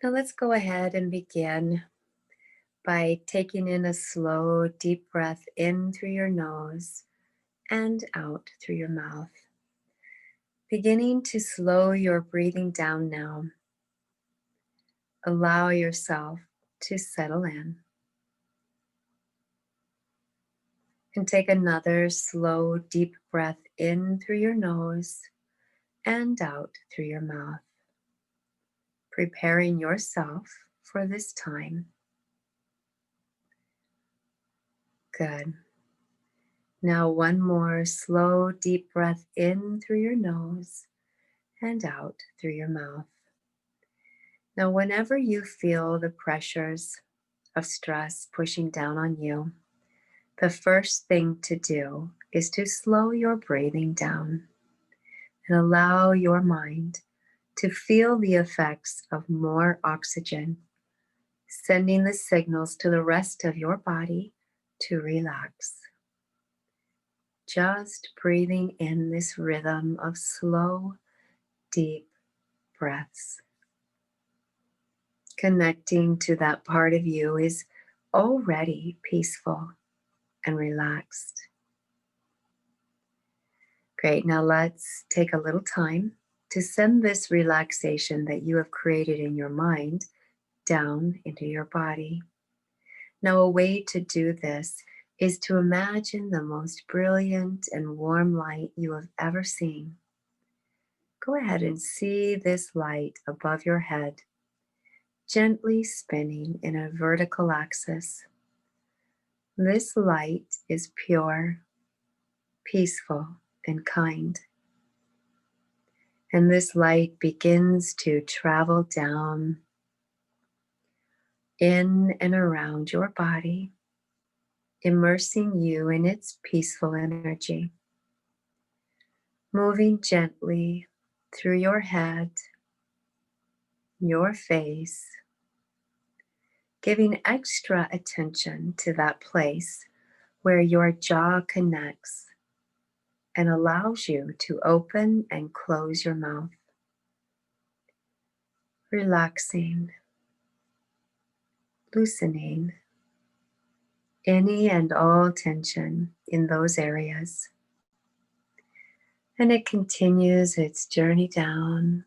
Now let's go ahead and begin by taking in a slow, deep breath in through your nose and out through your mouth. Beginning to slow your breathing down now. Allow yourself to settle in. And take another slow, deep breath in through your nose and out through your mouth, preparing yourself for this time. Good. Now one more slow, deep breath in through your nose and out through your mouth. Now, whenever you feel the pressures of stress pushing down on you, the first thing to do is to slow your breathing down and allow your mind to feel the effects of more oxygen, sending the signals to the rest of your body to relax. Just breathing in this rhythm of slow, deep breaths. Connecting to that part of you is already peaceful and relaxed. Great. Now let's take a little time to send this relaxation that you have created in your mind down into your body. Now, a way to do this is to imagine the most brilliant and warm light you have ever seen. Go ahead and see this light above your head, gently spinning in a vertical axis. This light is pure, peaceful, and kind. And this light begins to travel down in and around your body, immersing you in its peaceful energy, moving gently through your head, your face, giving extra attention to that place where your jaw connects and allows you to open and close your mouth, relaxing, loosening any and all tension in those areas. And it continues its journey down